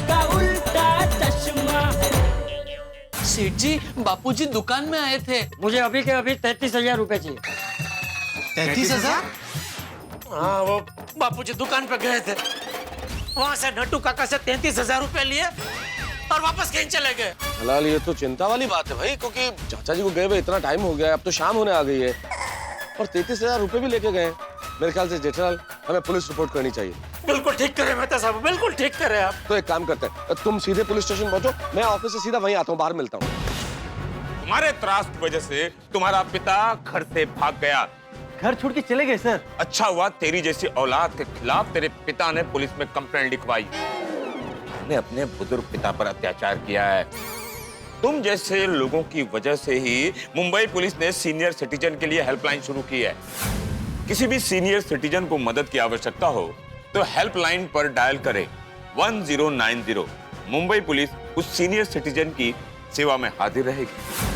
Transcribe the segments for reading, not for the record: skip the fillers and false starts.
का उल्टा चश्मा। सेठ जी, बापूजी दुकान में आए थे। मुझे अभी के अभी 33,000 रुपए चाहिए। 33,000? हाँ, वो बापूजी दुकान पे गए थे, वहां से नट्टू काका से 33,000 रुपए लिए और वापस कहीं चले गए। हलाल, ये तो चिंता वाली बात है भाई, क्योंकि चाचा जी को गए हुए इतना टाइम हो गया है, अब तो शाम होने आ गई है और 33,000 रुपए भी लेके गए। मेरे ख्याल से जेठालाल, हमें पुलिस रिपोर्ट करनी चाहिए। बिल्कुल ठीक करे मेहता साहब, बिल्कुल ठीक करे आप। तो एक काम करते हैं, तुम सीधे पुलिस स्टेशन पहुंचो, मैं ऑफिस से सीधा वहीं आता हूँ, बाहर मिलता हूँ। तुम्हारे त्रास की वजह से तुम्हारा पिता घर से भाग गया। घर छोड़ के चले गए सर। अच्छा हुआ तेरी जैसी औलाद के खिलाफ तेरे पिता ने पुलिस में कंप्लेंट लिखवाई। ने अपने बुजुर्ग पिता पर अत्याचार किया है। तुम जैसे लोगों की वजह से ही मुंबई पुलिस ने सीनियर सिटीजन के लिए हेल्पलाइन शुरू की है। किसी भी सीनियर सिटीजन को मदद की आवश्यकता हो तो हेल्पलाइन पर डायल करें 1090। मुंबई पुलिस उस सीनियर सिटीजन की सेवा में हाजिर रहेगी।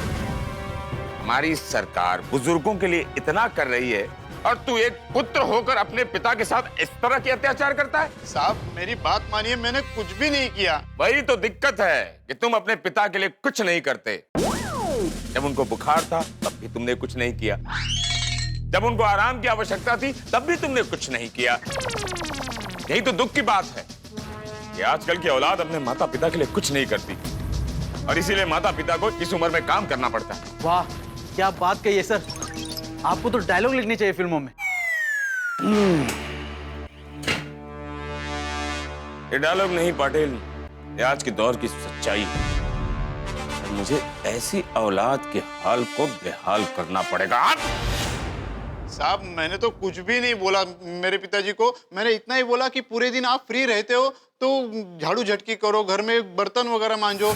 हमारी सरकार बुजुर्गों के लिए इतना कर रही है और तू एक पुत्र होकर अपने पिता के साथ इस तरह के अत्याचार करता है। साहब मेरी बात मानिए, मैंने कुछ भी नहीं किया। वही तो दिक्कत है कि तुम अपने पिता के लिए कुछ नहीं करते। जब उनको बुखार था तब भी तुमने कुछ नहीं किया, जब उनको आराम की आवश्यकता थी तब भी तुमने कुछ नहीं किया। यही तो दुख की बात है कि आजकल की औलाद अपने माता पिता के लिए कुछ नहीं करती और इसीलिए माता पिता को इस उम्र में काम करना पड़ता है। वाह, क्या बात कही है सर। आपको तो डायलॉग लिखनी चाहिए फिल्मों में। ये डायलॉग नहीं पाटिल, ये आज के दौर की सच्चाई है। मुझे ऐसी औलाद के हाल को बेहाल करना पड़ेगा। साहब मैंने तो कुछ भी नहीं बोला मेरे पिताजी को। मैंने इतना ही बोला कि पूरे दिन आप फ्री रहते हो तो झाड़ू झटकी करो, घर में बर्तन वगैरह मांजो,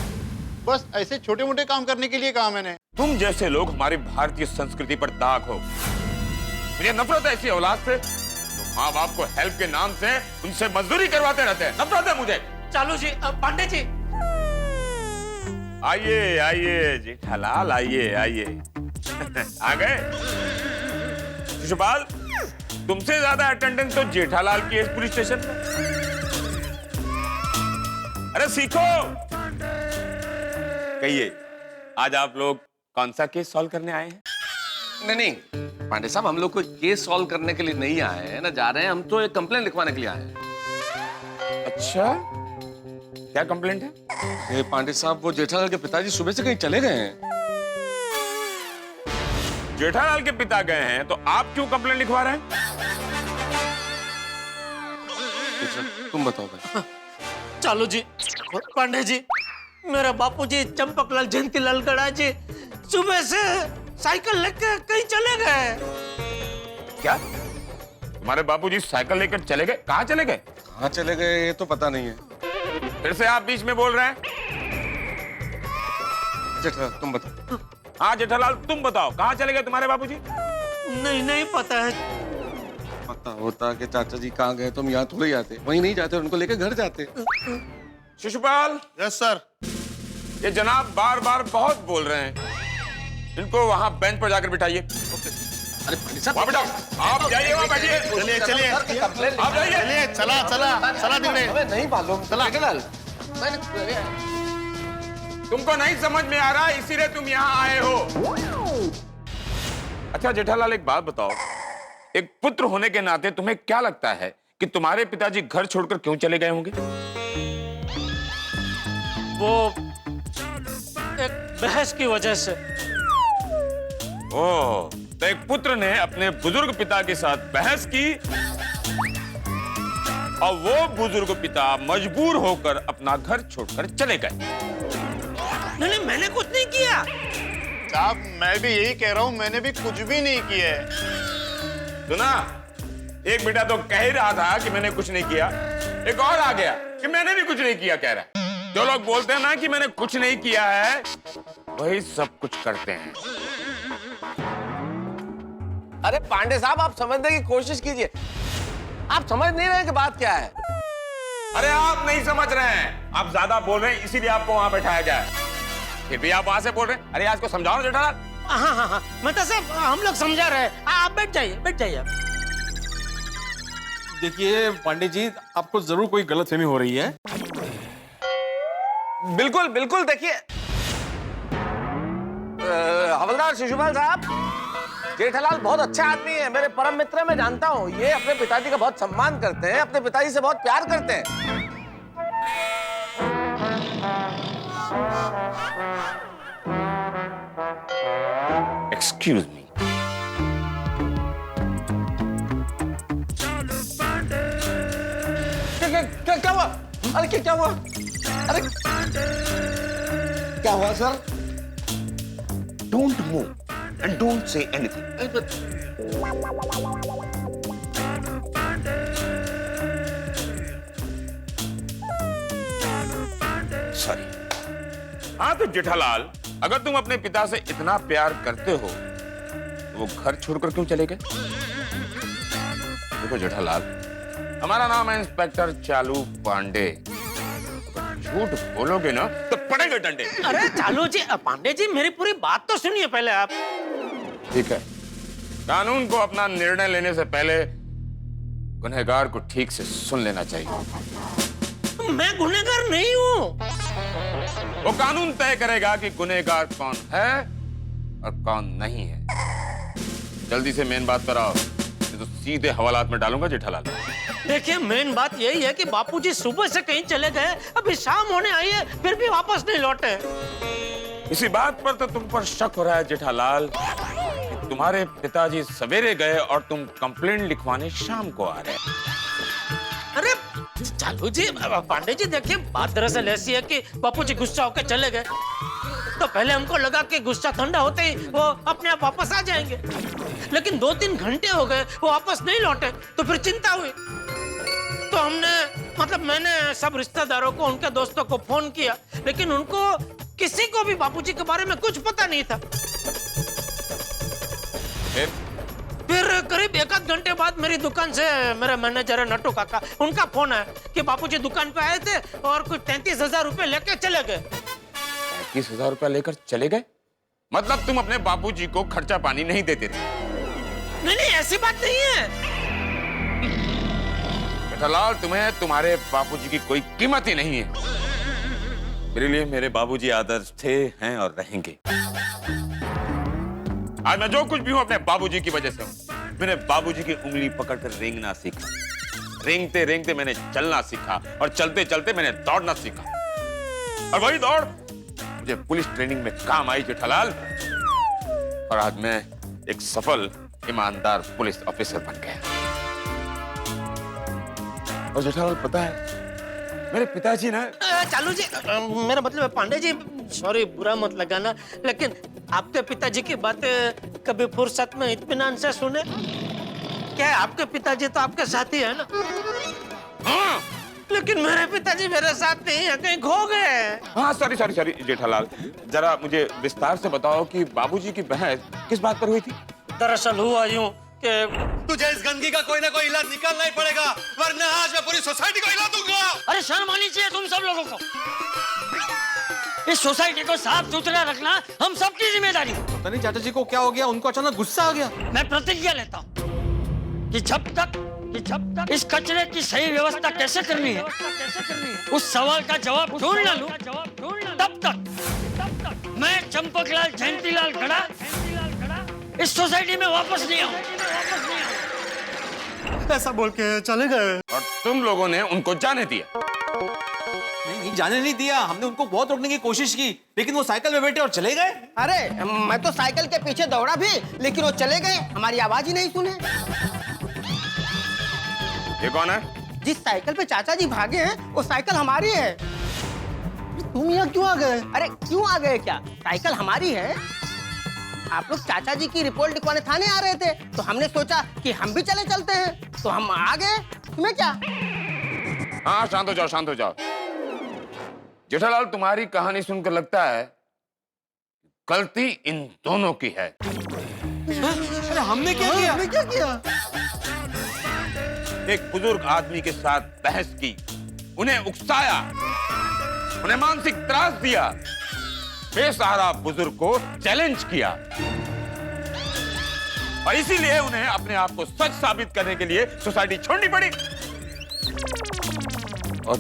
बस ऐसे छोटे मोटे काम करने के लिए कहा मैंने। तुम जैसे लोग हमारी भारतीय संस्कृति पर दाग हो। मुझे नफरत है ऐसी औलाद से तो माँ बाप को हेल्प के नाम से उनसे मजदूरी करवाते रहते हैं। नफरत है मुझे। चालू जी, पांडे जी, आइए आइए जेठालाल, आइए आइए। आ गए शिशुपाल, तुमसे ज्यादा अटेंडेंस तो जेठालाल की है इस पुलिस स्टेशन में। अरे सीखो। कहिए, आज आप लोग कौन सा केस सॉल्व करने आए हैं? नहीं नहीं पांडे साहब, हम लोग कोई केस सॉल्व करने के लिए नहीं आए हैं ना, जा रहे हैं हम तो एक कंप्लेंट लिखवाने के लिए आए हैं। अच्छा, क्या कंप्लेंट है? ये पांडे साहब, वो जेठालाल के पिताजी सुबह से कहीं चले गए हैं। जेठालाल के पिता गए हैं तो आप क्यों कंप्लेंट लिखवा रहे हैं? तुम बताओ भाई। चालू जी, पांडे जी, मेरा बापूजी चंपकलाल जयंतीलाल गड़ा जी सुबह से साइकिल लेकर कहीं चले गए। क्या तुम्हारे बापूजी साइकिल लेकर चले गए? कहाँ चले गए? कहाँ चले गए ये तो पता नहीं है। फिर से आप बीच में बोल रहे हैं। जेठालाल तुम बताओ। हाँ जेठालाल, तुम बताओ, कहाँ चले गए तुम्हारे बापूजी? नहीं पता है। पता होता कि चाचा जी कहाँ गए तो हम यहाँ थोड़े आते, वहीं नहीं जाते, उनको लेकर घर जाते। शिशुपाल। Yes sir. ये जनाब बार बार बहुत बोल रहे हैं, इनको वहां बेंच पर जाकर बिठाइए। अरे पांडे साहब, वहां बिठाओ। आप जाइए, वहां बैठिए। चलिए चलिए आप जाइए। चलिए, चला चला चला दिखने। हमें नहीं मालूम। चला। तुमको नहीं समझ में आ रहा इसीलिए तुम यहाँ आए हो। अच्छा जेठालाल, एक बात बताओ, एक पुत्र होने के नाते तुम्हें क्या लगता है कि तुम्हारे पिताजी घर छोड़कर क्यों चले गए होंगे? वो एक बहस की वजह से। ओह, तो एक पुत्र ने अपने बुजुर्ग पिता के साथ बहस की और वो बुजुर्ग पिता मजबूर होकर अपना घर छोड़कर चले गए। नहीं, मैंने कुछ नहीं किया। साहब मैं भी यही कह रहा हूँ, मैंने भी कुछ भी नहीं किया है। सुना, एक बेटा तो कह ही रहा था कि मैंने कुछ नहीं किया, एक और आ गया कि मैंने भी कुछ नहीं किया कह रहा है। जो लोग बोलते हैं ना कि मैंने कुछ नहीं किया है, वही सब कुछ करते हैं। अरे पांडे साहब, आप समझने की कोशिश कीजिए। आप समझ नहीं रहे कि बात क्या है। अरे आप नहीं समझ रहे हैं, आप ज्यादा बोल रहे हैं, इसीलिए आपको वहां बैठाया गया है। फिर भी आप वहां से बोल रहे हैं। अरे आज को समझाओ जेठालाल। हाँ, मतलब साहब हम लोग समझा रहे हैं। आप बैठ जाइए आप। देखिए पांडे जी, आपको जरूर कोई गलतफहमी हो रही है। बिल्कुल बिल्कुल। देखिए हवलदार शिशुपाल साहब, जेठालाल बहुत अच्छा आदमी है, मेरे परम मित्र, मैं जानता हूँ। ये अपने पिताजी का बहुत सम्मान करते हैं, अपने पिताजी से बहुत प्यार करते हैं। Excuse me. क्या हुआ? अरे क्या हुआ? अरे क्या हुआ sir? Don't move and don't say anything. Sorry. हाँ तो जेठालाल, अगर तुम अपने पिता से इतना प्यार करते हो तो वो घर छोड़कर क्यों चले गए? देखो जेठालाल, हमारा नाम है इंस्पेक्टर चालू पांडे। झूठ बोलोगे ना तो पड़ेंगे डंडे। अरे चालू जी, पांडे जी, मेरी पूरी बात तो सुनिए पहले आप। ठीक है, कानून को अपना निर्णय लेने से पहले गुनहगार को ठीक से सुन लेना चाहिए। मैं गुनहगार नहीं हूँ। वो कानून तय करेगा कि गुनहगार कौन है और कौन नहीं है। जल्दी से मेन बात पर आओ, नहीं तो सीधे हवालात में डालूंगा जेठालाल। देखिए, मेन बात यही है कि बापूजी सुबह से कहीं चले गए, अभी शाम होने आई है, फिर भी वापस नहीं लौटे। इसी बात पर तो तुम पर शक हो रहा है जेठालाल कि तुम्हारे पिताजी सवेरे गए और तुम कंप्लेंट लिखवाने शाम को आ रहे। अरे चालू जी, पांडे जी, देखिए बात दरअसल ऐसी है कि बापूजी गुस्सा होकर चले गए, तो पहले हमको लगा कि गुस्सा ठंडा होते ही वो अपने आप वापस आ जाएंगे, लेकिन 2-3 घंटे हो गए वो वापस नहीं लौटे, तो फिर चिंता हुई। तो मैंने सब रिश्तेदारों को, उनके दोस्तों को फोन किया, लेकिन उनको किसी को भी बापूजी के बारे में कुछ पता नहीं था। फिर करीब 1-8 घंटे बाद मेरी दुकान से मेरे मैनेजर है नट्टू काका, उनका फोन आया कि बापूजी दुकान पे आए थे और कुछ 33,000 रुपए लेके चले गए। 33,000 रुपया लेकर चले गए? मतलब तुम अपने बाबूजी को खर्चा पानी नहीं देते थे? नहीं, ऐसी बात नहीं है। जेठालाल, तुम्हें तुम्हारे बाबूजी की कोई कीमत ही नहीं है। मेरे लिए मेरे बाबूजी आदर्श थे, हैं और रहेंगे। आज मैं जो कुछ भी हूं अपने बाबूजी की वजह से हूं। मैंने बाबूजी की उंगली पकड़कर रेंगना सीखा, रेंगते रेंगते मैंने चलना सीखा और चलते चलते मैंने दौड़ना सीखा, और वही दौड़ मुझे पुलिस ट्रेनिंग में काम आई जेठालाल। और आज मैं एक सफल ईमानदार पुलिस ऑफिसर बन गया। और जेठालाल, पता है मेरे पिताजी ना, चालू जी, मेरा मतलब है पांडे जी, सॉरी बुरा मत लगाना, लेकिन आपके पिताजी की बातें कभी फुर्सत में इत्मीनान से सुने? क्या है, आपके पिताजी तो आपके साथ ही है ना? हाँ, लेकिन मेरे पिताजी मेरे साथ नहीं है, कहीं खो गए। हाँ, सॉरी जेठालाल, जरा मुझे विस्तार से बताओ कि बाबूजी की बहस किस बात पर हुई थी? दरअसल हुआ यूं कि तुझे इस गंदगी का कोई ना कोई इलाज निकालना ही पड़ेगा, वरना आज मैं पूरी सोसाइटी को हिला दूंगा। अरे शर्म आनी चाहिए तुम सब लोगों को। इस सोसाइटी को साफ सुथरा रखना हम सबकी जिम्मेदारी है। पता नहीं चाचा जी को क्या हो गया, उनको अचानक गुस्सा आ गया। मैं प्रतिज्ञा लेता हूँ कि जब तक इस कचरे की सही व्यवस्था कैसे करनी है, उस सवाल का जवाब ढूंढ ना लूं, तब तक मैं चंपकलाल जयंतीलाल गड़ा इस सोसाइटी में वापस नहीं आऊं। ऐसा बोल के चले गए। और तुम लोगों ने उनको जाने दिया? नहीं, जाने नहीं दिया, हमने उनको बहुत रोकने की कोशिश की, लेकिन वो साइकिल में बैठे और चले गए। अरे मैं तो साइकिल के पीछे दौड़ा भी, लेकिन वो चले गए, हमारी आवाज ही नहीं सुने। ये कौन है? जिस साइकिल पे चाचा जी भागे हैं, वो साइकिल हमारी है। तुम यहाँ क्यों आ गए? अरे क्यों आ गए क्या, साइकिल हमारी है। आप लोग चाचा जी की रिपोर्ट लिखवाने थाने आ रहे थे, तो हमने सोचा कि हम भी चलते हैं, तो हम आ गए। तुम्हें क्या? हाँ, शांत हो जाओ। जेठालाल, तुम्हारी कहानी सुनकर लगता है गलती इन दोनों की है। अरे हमने क्या किया? एक बुजुर्ग आदमी के साथ बहस की, उन्हें उकसाया, उन्हें मानसिक त्रास दिया, बेसहारा बुजुर्ग को चैलेंज किया, और इसीलिए उन्हें अपने आप को सच साबित करने के लिए सोसाइटी छोड़नी पड़ी। और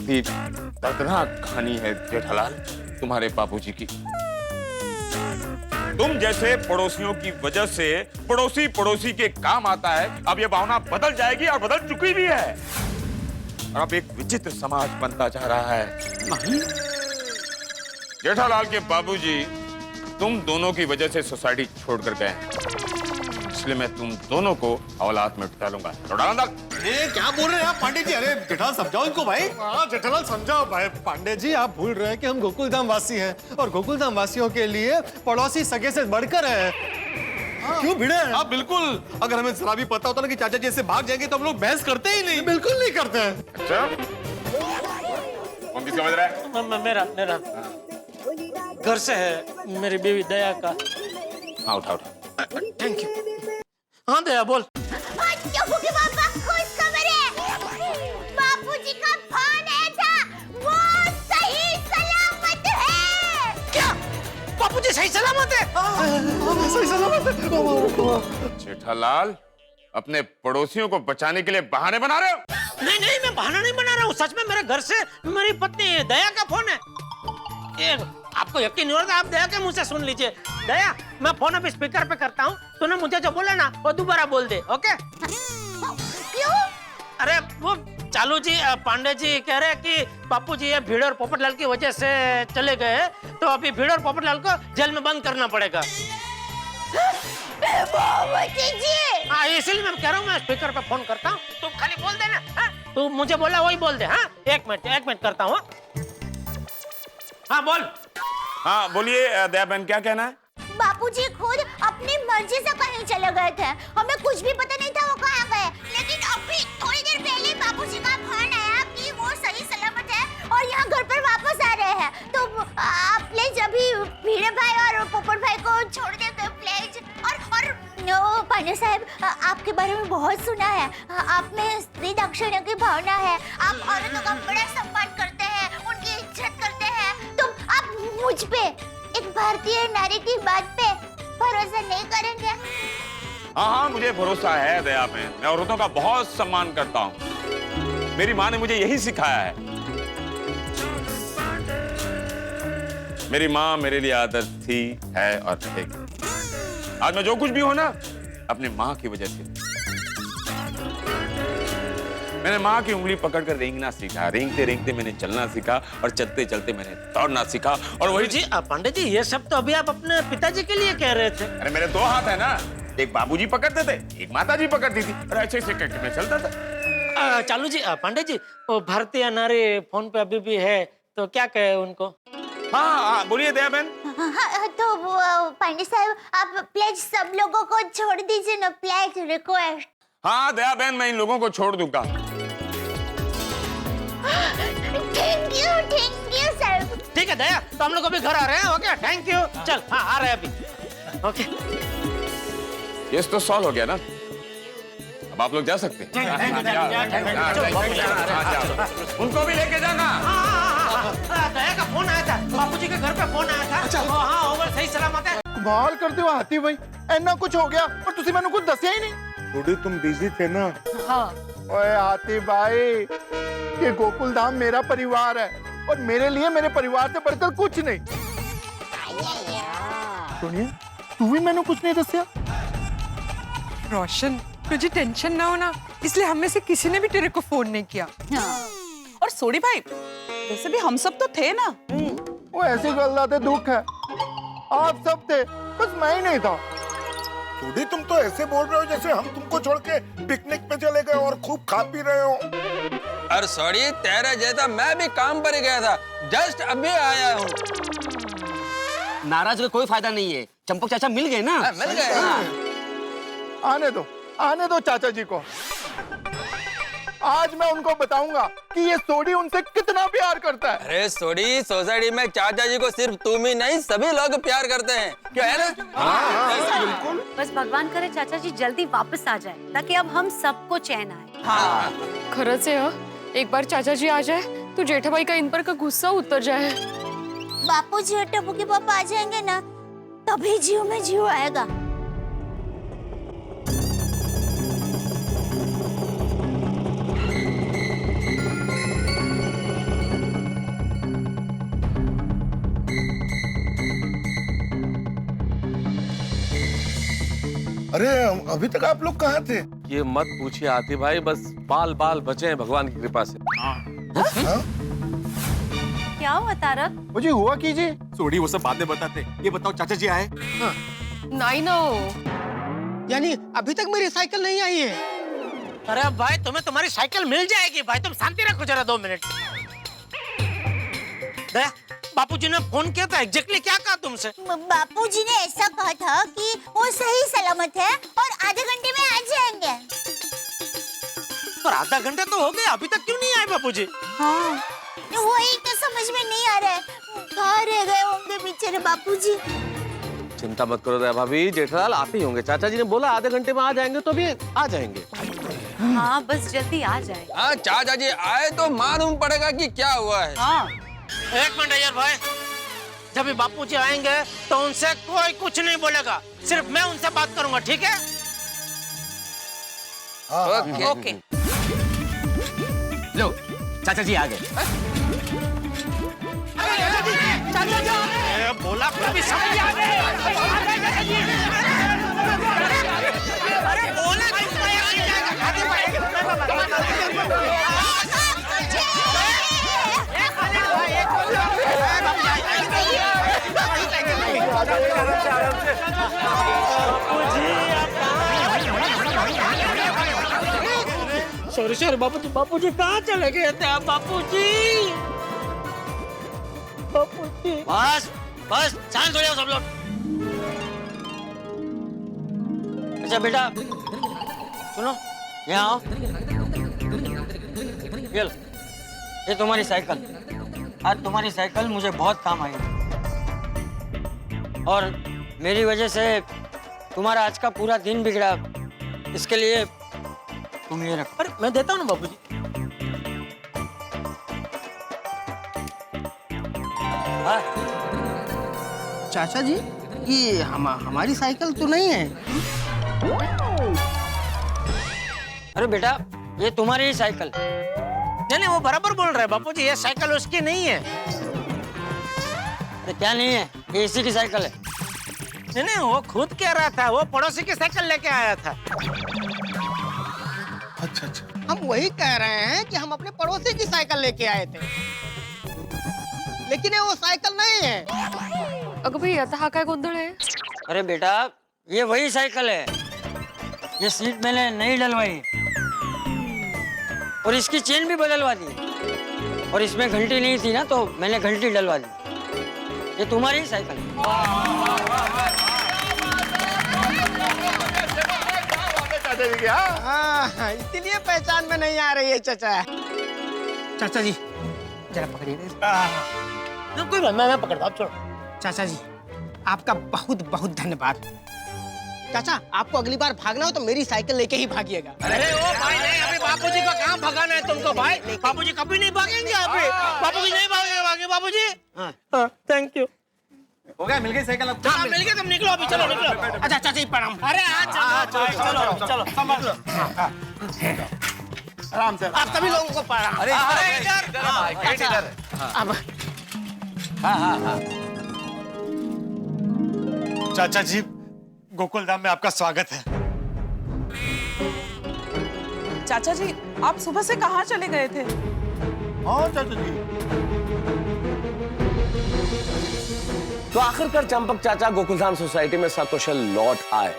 दर्दनाक कहानी है जेठालाल तुम्हारे बाबूजी की। तुम जैसे पड़ोसियों की वजह से पड़ोसी पड़ोसी के काम आता है। अब ये भावना बदल जाएगी और बदल चुकी भी है। और अब एक विचित्र समाज बनता जा रहा है। जेठालाल के बाबूजी तुम दोनों की वजह से सोसाइटी छोड़कर गए हैं, इसलिए मैं तुम दोनों को औलाद में डालूंगा। क्या बोल रहे हैं आप पांडे जी? अरे जेठालाल समझाओ इनको भाई। हाँ जेठालाल समझाओ भाई। पांडे जी आप भूल रहे हैं कि हम गोकुलधाम वासी हैं और गोकुलधाम वासियों के लिए पड़ोसी सगे से बढ़कर है। क्यों भिड़े हैं? हाँ बिल्कुल, अगर हमें जरा भी पता होता ना कि चाचा जी ऐसे भाग जाएंगे तो हम लोग बहस करते ही नहीं। बिल्कुल नहीं करते हैं। अच्छा कौन किसका समझ रहा है? मेरा घर से है, मेरी बीवी दया का। हाँ उठा उठा। Thank you. हाँ दया बोल। टप्पू के पापा खुशखबर है, बापूजी का फोन आया था, वो सही सलामत है। क्या बापूजी सही सलामत है? सही सलामत है। जेठालाल अपने पड़ोसियों को बचाने के लिए बहाने बना रहे हो? नहीं नहीं, मैं बहाना नहीं बना रहा हूँ। सच में मेरे घर से मेरी पत्नी दया का फोन है। आपको यकीन नहीं हो रहा, आप दया के मुंह से सुन लीजिए। दया, मैं फोन अभी स्पीकर पे करता हूँ, तूने मुझे जो बोला ना वो दोबारा बोल दे, ओके? क्यों? अरे वो चालू जी पांडे जी कह रहे हैं कि बापू जी ये भीड़ और पोपटलाल की वजह से चले गए, तो अभी भीड़ और पोपटलाल को जेल में बंद करना पड़ेगा। बापूजी जी। हाँ इसलिए मैं कह रहा हूँ, मैं स्पीकर पे फोन करता हूँ, तू खाली बोल देना। हाँ तू मुझे बोला वही बोल दे। हाँ एक मिनट करता हूँ। हाँ बोल। हाँ बोलिए दया बहन, क्या कहना है? बापूजी खुद अपनी मर्जी से कहीं चले गए थे, हमें कुछ भी पता नहीं था वो कहाँ गए, लेकिन अभी थोड़ी देर पहले बापूजी का फोन आया कि वो सही सलामत है और यहाँ घर पर वापस आ रहे हैं। तो आप प्लीज अभी भीड़े भाई और पोपट भाई को छोड़ देंगे प्लीज। और पांडे साहब, आपके बारे में बहुत सुना है, आप में स्त्री दाक्षिण्य की भावना है, आप औरतों का बड़ा सम्मान करते हैं, उनकी इज्जत करते हैं। तो आप मुझ पे, एक भारतीय नारी की बात पे भरोसा नहीं करेंगे? हाँ मुझे भरोसा है दया बहन, मैं औरतों का बहुत सम्मान करता हूँ। मेरी माँ ने मुझे यही सिखाया है। मेरी माँ मेरे लिए आदर्श थी, है और रहेगी। आज मैं जो कुछ भी हूं ना, अपनी माँ की वजह से। मैंने माँ की उंगली पकड़कर रेंगना सीखा, रेंगते रेंगते मैंने चलना सीखा और चलते चलते मैंने दौड़ना सीखा। और वही जी पांडे जी, ये सब तो अभी आप अपने पिताजी के लिए कह रहे थे। अरे मेरे दो हाथ है ना, एक बाबूजी पकड़ते थे, एक माताजी पकड़ती थी, और ऐसे ऐसे करके मैं चलता था। चालू जी पांडे जी, वो भारतीय नारी फोन पे अभी भी है, तो क्या कहे उनको? हाँ बोलिए दया बहन। तो पांडे साहब आप प्लीज सब लोगों को छोड़ दीजिए ना, प्लीज रिक्वेस्ट। हाँ दया बहन, मैं इन लोगों को छोड़ दूंगा। Thank you sir. ठीक है दया, तो हम लोग अभी घर आ रहे हैं। Okay thank you. चल हाँ आ रहे हैं अभी। ओके ये तो सॉल्व हो गया ना, अब आप लोग जा सकते हैं। उनको भी लेके जाना। दया का फोन आया था, बापूजी के घर पे फोन आया था। अच्छा हाँ ओवर सही सलामत है। कमाल करते हो हाथी भाई, इतना कुछ हो गया और तुसी मैंने कुछ दसिया ही नहीं। थोड़ी तुम बिजी थे ना। हाँ। ओए हाथी भाई, ये गोकुलधाम मेरा परिवार है और मेरे लिए मेरे परिवार से बढ़कर कुछ नहीं। सुनिए, तू भी मैंने कुछ नहीं दसिया। रोशन तुझे टेंशन ना हो ना, इसलिए हम में से किसी ने भी तेरे को फोन नहीं किया। और सोडी भाई, वैसे भी हम सब तो थे ना। वो ऐसी गल्लाते दुख है, आप सब थे, बस मैं ही नहीं था। थोड़ी तुम तो ऐसे बोल रहे हो जैसे हम तुमको छोड़ के पिकनिक पे चले गए और खूब खा पी रहे हो। अरे सॉरी, तेरा जैसा मैं भी काम पर ही गया था, जस्ट अभी आया हूँ। नाराज का कोई फायदा नहीं है, चंपक चाचा मिल गए ना। मिल गए। आने दो चाचा जी को। आज मैं उनको बताऊंगा कि ये सोडी उनसे कितना प्यार करता है। अरे सोडी, सोसाइटी में चाचा जी को सिर्फ तुम ही नहीं सभी लोग प्यार करते हैं, क्या है ना? बिल्कुल। बस भगवान करे चाचा जी जल्दी वापस आ जाए, ताकि अब हम सबको चैन आए। खरंच है, एक बार चाचा जी आ जाए तो जेठाबाई का इन पर का गुस्सा उतर जाए। बापूजी और टप्पू के पापा आ जाएंगे ना, तभी जीव में जीव आएगा। अरे अभी तक आप लोग कहाँ थे? ये मत पूछिए आती भाई, बस बाल बाल बचे हैं भगवान की कृपा से। क्या हुआ तारक? मुझे हुआ कीजिए। छोड़ी वो सब बाद में बताते, ये बताओ चाचा जी आए? नहीं ना यानी अभी तक मेरी साइकिल नहीं आई है? अरे भाई तुम्हें तुम्हारी साइकिल मिल जाएगी भाई, तुम शांति रखो जरा 2 मिनट। बापूजी ने फोन किया था, एग्जैक्टली क्या कहा तुमसे? बापूजी ने ऐसा कहा था कि वो सही सलामत है और आधे घंटे में आ जाएंगे। पर आधा घंटा तो हो गया, अभी तक क्यों नहीं आए बापूजी? हाँ, वही तो समझ में नहीं आ रहा है, कहाँ रह गए होंगे बेचारे बापूजी। चिंता मत करो दया भाभी, जेठालाल आते ही होंगे। चाचा जी ने बोला आधे घंटे में आ जाएंगे, तो भी आ जाएंगे। हाँ बस जल्दी आ जाए। हाँ, चाचा जी आए तो मालूम पड़ेगा कि क्या हुआ है। हाँ। एक मिनट यार भाई, जब भी बापूजी आएंगे तो उनसे कोई कुछ नहीं बोलेगा, सिर्फ मैं उनसे बात करूंगा, ठीक है? ओके। लो चाचा जी आ गए। चाचा जी बोला कभी समझ आ गए। अरे बोला सॉरी बापूजी, बापूजी कहाँ चले गए थे आप? बापूजी बस बस शांत हो जाओ सब लोग। अच्छा बेटा सुनो, यहाँ आओ। ये लो, ये तुम्हारी साइकिल। आज तुम्हारी साइकिल मुझे बहुत काम आई और मेरी वजह से तुम्हारा आज का पूरा दिन बिगड़ा, इसके लिए तुम ये रखो। अरे मैं देता हूँ ना बापूजी। हाँ? चाचा जी, ये हमारी साइकिल तो नहीं है। अरे बेटा ये तुम्हारी ही साइकिल। नहीं वो बराबर बोल रहे हैं बापूजी, ये साइकिल उसकी नहीं है। तो क्या नहीं है? ये इसी की साइकिल है। नहीं वो खुद कह रहा था, वो पड़ोसी की साइकिल लेके आया था। अच्छा अच्छा, हम वही कह रहे हैं कि हम अपने पड़ोसी की साइकिल लेके आए थे, लेकिन ये वो साइकिल नहीं है। अगं भाई आता हा काय गोंधळ आहे? अरे बेटा ये वही साइकिल है, ये सीट मैंने नहीं डलवाई और इसकी चेन भी बदलवा दी, और इसमें घंटी नहीं थी ना तो मैंने घंटी डलवा दी। ये तुम्हारी ही साइकिल है। हाँ, इसीलिए पहचान में नहीं आ रही है चाचा। चाचा जी जरा पकड़िए। कोई बात, मैं पकड़ता हूँ, छोड़ो। चाचा जी आपका बहुत बहुत धन्यवाद। चाचा आपको अगली बार भागना हो तो मेरी साइकिल लेके ही भागिएगा। अरे ओ भाई नहीं, अभी बापूजी को कहाँ भगाना है तुमको भाई? बापूजी कभी नहीं भागेंगे, अभी बापूजी नहीं भागेंगे बापूजी। हाँ थैंक यू। हो गया, मिल गई साइकिल अब। हाँ मिल गया, तुम निकलो अभी, चलो निकलो। अच्छा चाचा जी प्रणाम। अरे चलो चलो संभाल लो। आराम से। आप सभी लोगों को प्रणाम। अरे इधर अब चाचा जी गोकुलधाम में आपका स्वागत है। चाचा जी आप सुबह से कहाँ चले गए थे? हाँ चाचा जी। तो आखिरकार चंपक चाचा गोकुलधाम सोसाइटी में सकुशल लौट आए।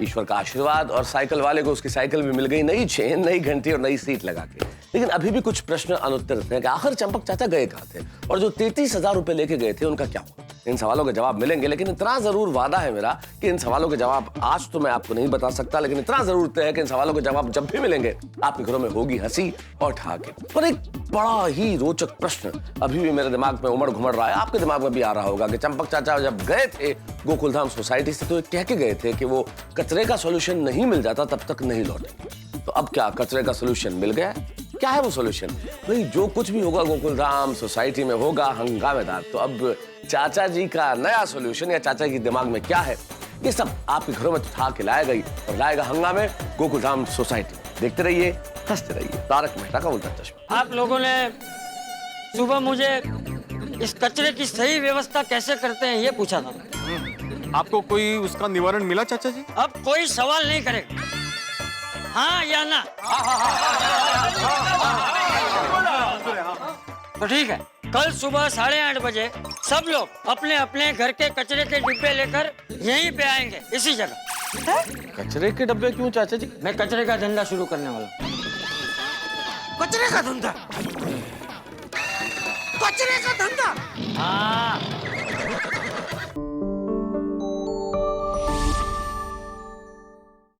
ईश्वर का आशीर्वाद और साइकिल वाले को उसकी साइकिल भी मिल गई, नई चेन, नई घंटी और नई सीट लगा के। लेकिन अभी भी कुछ प्रश्न अनुत्तरित हैं कि आखिर चंपक चाचा गए कहाँ थे और जो 33,000 रुपए लेके गए थे उनका क्या हुआ। इन सवालों के जवाब मिलेंगे, लेकिन इतना जरूर वादा है मेरा कि इन सवालों के जवाब आज तो मैं आपको नहीं बता सकता, लेकिन इतना जरूर तय है कि इन सवालों के जवाब जब भी मिलेंगे आपके घरों में होगी हंसी और ठहाके। पर एक बड़ा ही रोचक प्रश्न अभी भी मेरे दिमाग में उमड़ घुमड़ रहा है, आपके दिमाग में भी आ रहा होगा कि चंपक चाचा जब गए थे गोकुलधाम सोसाइटी से तो कह के गए थे कि वो कचरे का सोल्यूशन नहीं मिल जाता तब तक नहीं लौटेंगे। तो अब क्या कचरे का सोल्यूशन मिल गया? क्या है वो सोल्यूशन? भाई जो कुछ भी होगा गोकुलधाम सोसाइटी में होगा हंगामेदार। तो अब चाचा जी का नया सोल्यूशन या चाचा के दिमाग में क्या है, ये सब आपके घरों में उठा के लाया गई और लाएगा हंगामे गोकुलधाम सोसाइटी। देखते रहिए, हंसते रहिए। तारक मेहता का उल्टा चश्मा। आप लोगों ने सुबह मुझे इस कचरे की सही व्यवस्था कैसे करते हैं ये पूछा था, आपको कोई उसका निवारण मिला चाचा जी? अब कोई सवाल नहीं करेगा, हाँ या ना? तो ठीक है, कल सुबह 8:30 बजे सब लोग अपने अपने घर के कचरे के डिब्बे लेकर यहीं पे आएंगे, इसी जगह। कचरे के डब्बे क्यों चाचा जी? मैं कचरे का धंधा शुरू करने वाला हूँ। कचरे का धंधा? कचरे का धंधा? हाँ,